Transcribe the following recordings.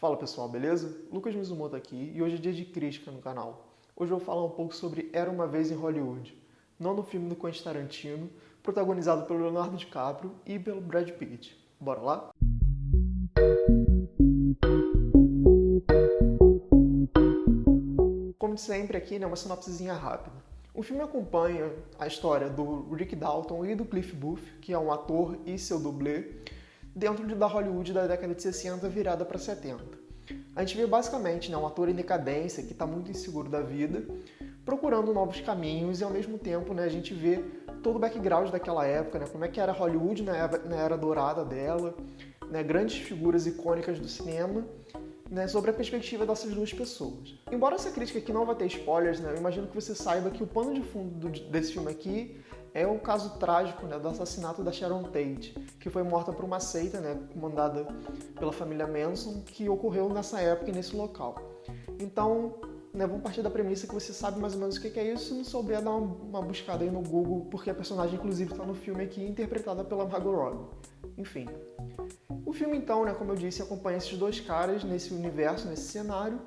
Fala pessoal, beleza? Lucas Mizumoto aqui e hoje é dia de crítica no canal. Hoje eu vou falar um pouco sobre Era Uma Vez em Hollywood, nono filme do Quentin Tarantino, protagonizado pelo Leonardo DiCaprio e pelo Brad Pitt. Bora lá? Como de sempre aqui, uma sinopsezinha rápida. O filme acompanha a história do Rick Dalton e do Cliff Booth, que é um ator e seu dublê, dentro da Hollywood da década de 60 virada para 70. A gente vê basicamente um ator em decadência que está muito inseguro da vida, procurando novos caminhos e ao mesmo tempo a gente vê todo o background daquela época, como é que era Hollywood na era dourada dela, grandes figuras icônicas do cinema, sobre a perspectiva dessas duas pessoas. Embora essa crítica aqui não vá ter spoilers, eu imagino que você saiba que o pano de fundo desse filme aqui é o caso trágico do assassinato da Sharon Tate, que foi morta por uma seita comandada pela família Manson, que ocorreu nessa época e nesse local. Então, vamos partir da premissa que você sabe mais ou menos o que é isso, se não souber, dá uma buscada aí no Google, porque a personagem inclusive está no filme aqui, interpretada pela Margot Robbie. Enfim. O filme então, como eu disse, acompanha esses dois caras nesse universo, nesse cenário,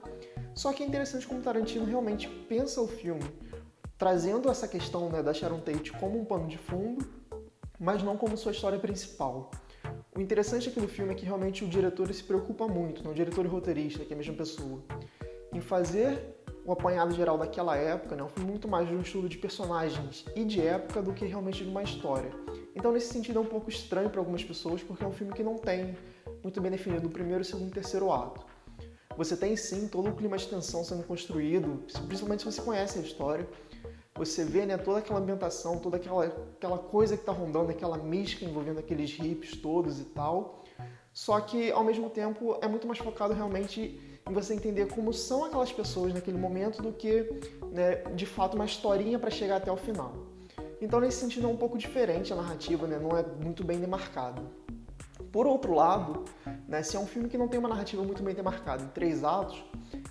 só que é interessante como Tarantino realmente pensa o filme, trazendo essa questão da Sharon Tate como um pano de fundo, mas não como sua história principal. O interessante aqui do filme é que realmente o diretor se preocupa muito, o diretor e roteirista, que é a mesma pessoa, em fazer o apanhado geral daquela época, um filme muito mais de um estudo de personagens e de época do que realmente de uma história. Então, nesse sentido, é um pouco estranho para algumas pessoas, porque é um filme que não tem muito bem definido o primeiro, segundo e terceiro ato. Você tem, sim, todo o clima de tensão sendo construído, principalmente se você conhece a história. Você vê toda aquela ambientação, toda aquela coisa que está rondando, aquela mística envolvendo aqueles hips todos e tal. Só que, ao mesmo tempo, é muito mais focado realmente em você entender como são aquelas pessoas naquele momento do que, de fato, uma historinha para chegar até o final. Então, nesse sentido, é um pouco diferente a narrativa, não é muito bem demarcada. Por outro lado, se é um filme que não tem uma narrativa muito bem demarcada em 3 atos,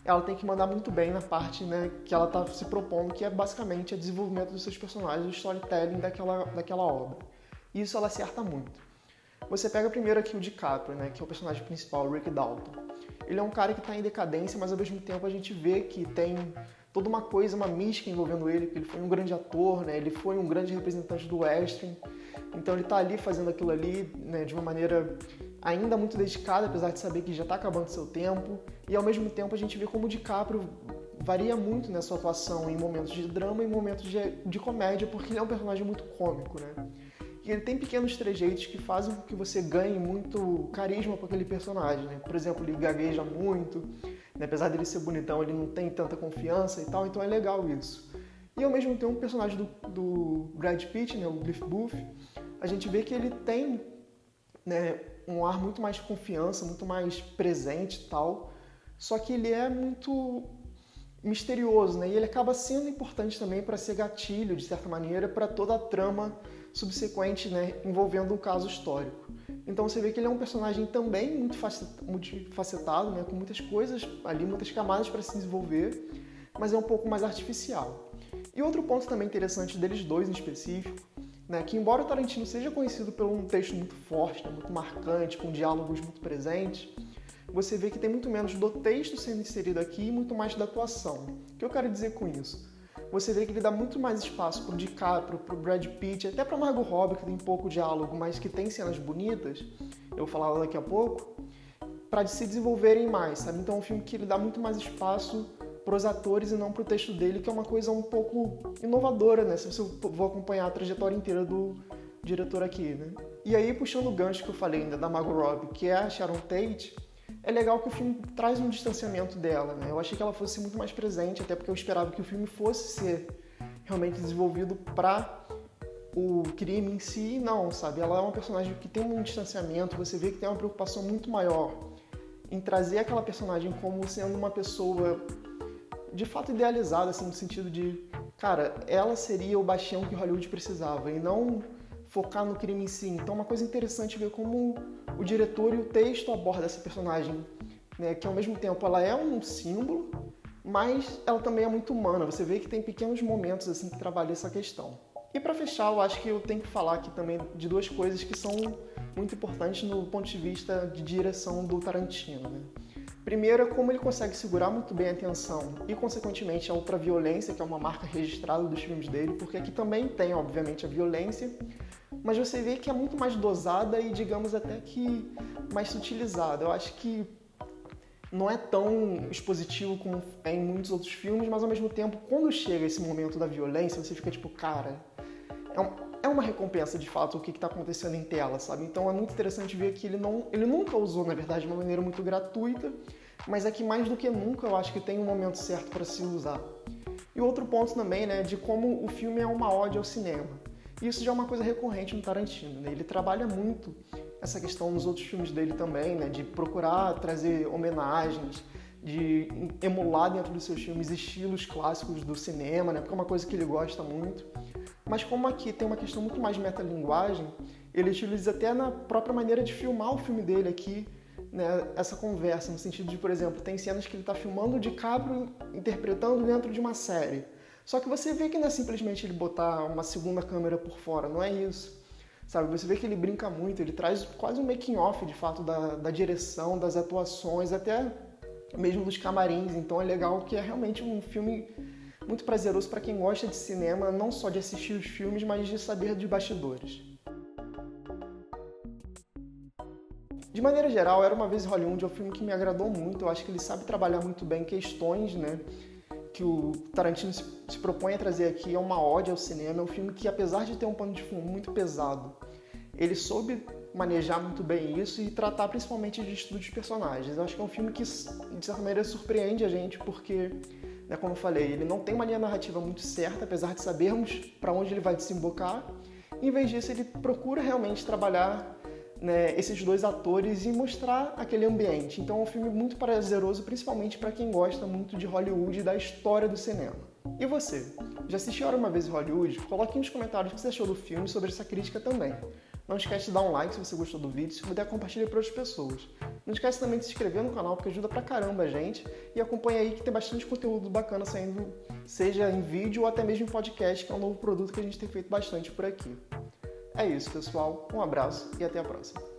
ela tem que mandar muito bem na parte que ela está se propondo, que é basicamente o desenvolvimento dos seus personagens, o storytelling daquela obra. E isso ela acerta muito. Você pega primeiro aqui o DiCaprio, que é o personagem principal, o Rick Dalton. Ele é um cara que está em decadência, mas ao mesmo tempo a gente vê que tem toda uma coisa, uma mística envolvendo ele, porque ele foi um grande ator, ele foi um grande representante do western. Então ele está ali fazendo aquilo ali de uma maneira ainda muito dedicada, apesar de saber que já está acabando o seu tempo. E ao mesmo tempo a gente vê como o DiCaprio varia muito na sua atuação em momentos de drama e em momentos de comédia, porque ele é um personagem muito cômico, E ele tem pequenos trejeitos que fazem com que você ganhe muito carisma com aquele personagem, Por exemplo, ele gagueja muito, apesar dele ser bonitão, ele não tem tanta confiança e tal, então é legal isso. E ao mesmo tempo o personagem do Brad Pitt, o Cliff Booth, a gente vê que ele tem um ar muito mais de confiança, muito mais presente e tal, só que ele é muito misterioso, E ele acaba sendo importante também para ser gatilho, de certa maneira, para toda a trama subsequente, envolvendo o caso histórico. Então você vê que ele é um personagem também muito multifacetado, com muitas coisas ali, muitas camadas para se desenvolver, mas é um pouco mais artificial. E outro ponto também interessante deles dois em específico, que embora o Tarantino seja conhecido por um texto muito forte, muito marcante, com diálogos muito presentes, você vê que tem muito menos do texto sendo inserido aqui e muito mais da atuação. O que eu quero dizer com isso? Você vê que ele dá muito mais espaço para o DiCaprio, para o Brad Pitt, até para Margot Robbie, que tem pouco diálogo, mas que tem cenas bonitas, eu vou falar daqui a pouco, para se desenvolverem mais, Então é um filme que ele dá muito mais espaço para os atores e não para o texto dele, que é uma coisa um pouco inovadora, Se eu vou acompanhar a trajetória inteira do diretor aqui, E aí, puxando o gancho que eu falei ainda da Margot Robbie, que é a Sharon Tate, é legal que o filme traz um distanciamento dela, Eu achei que ela fosse muito mais presente, até porque eu esperava que o filme fosse ser realmente desenvolvido para o crime em si, e não, Ela é uma personagem que tem um distanciamento, você vê que tem uma preocupação muito maior em trazer aquela personagem como sendo uma pessoa de fato idealizada, no sentido de, ela seria o bastião que Hollywood precisava, e não focar no crime em si. Então, uma coisa interessante ver como o diretor e o texto abordam essa personagem, que ao mesmo tempo ela é um símbolo, mas ela também é muito humana. Você vê que tem pequenos momentos que trabalham essa questão. E para fechar, eu acho que eu tenho que falar aqui também de 2 coisas que são muito importantes no ponto de vista de direção do Tarantino. Primeiro é como ele consegue segurar muito bem a atenção e, consequentemente, a ultraviolência, que é uma marca registrada dos filmes dele, porque aqui também tem, obviamente, a violência, mas você vê que é muito mais dosada e, digamos, até que mais sutilizada. Eu acho que não é tão expositivo como é em muitos outros filmes, mas, ao mesmo tempo, quando chega esse momento da violência, você fica tipo, cara, é uma recompensa, de fato, o que está acontecendo em tela, sabe? Então é muito interessante ver que ele nunca usou, na verdade, de uma maneira muito gratuita, mas é que mais do que nunca eu acho que tem um momento certo para se usar. E outro ponto também, né, de como o filme é uma ode ao cinema. E isso já é uma coisa recorrente no Tarantino, né? Ele trabalha muito essa questão nos outros filmes dele também, né, de procurar trazer homenagens, de emular dentro dos seus filmes estilos clássicos do cinema, né, porque é uma coisa que ele gosta muito. Mas como aqui tem uma questão muito mais de metalinguagem, ele utiliza até na própria maneira de filmar o filme dele aqui, né, essa conversa, no sentido de, por exemplo, tem cenas que ele está filmando o DiCaprio interpretando dentro de uma série. Só que você vê que não é simplesmente ele botar uma segunda câmera por fora, não é isso. Sabe, você vê que ele brinca muito, ele traz quase um making-off, de fato, da direção, das atuações, até mesmo dos camarins. Então é legal que é realmente um filme muito prazeroso para quem gosta de cinema, não só de assistir os filmes, mas de saber de bastidores. De maneira geral, Era Uma Vez em Hollywood é um filme que me agradou muito. Eu acho que ele sabe trabalhar muito bem questões, né, que o Tarantino se propõe a trazer aqui. É uma ode ao cinema, é um filme que, apesar de ter um pano de fundo muito pesado, ele soube manejar muito bem isso e tratar principalmente de estudo de personagens. Eu acho que é um filme que, de certa maneira, surpreende a gente, porque, né, como eu falei, ele não tem uma linha narrativa muito certa, apesar de sabermos para onde ele vai desembocar. Em vez disso, ele procura realmente trabalhar, né, esses dois atores e mostrar aquele ambiente. Então é um filme muito prazeroso, principalmente para quem gosta muito de Hollywood e da história do cinema. E você? Já assistiu Era Uma Vez em Hollywood? Coloque nos comentários o que você achou do filme e sobre essa crítica também. Não esquece de dar um like se você gostou do vídeo, se puder compartilha para outras pessoas. Não esquece também de se inscrever no canal, porque ajuda pra caramba a gente. E acompanha aí que tem bastante conteúdo bacana saindo, seja em vídeo ou até mesmo em podcast, que é um novo produto que a gente tem feito bastante por aqui. É isso, pessoal. Um abraço e até a próxima.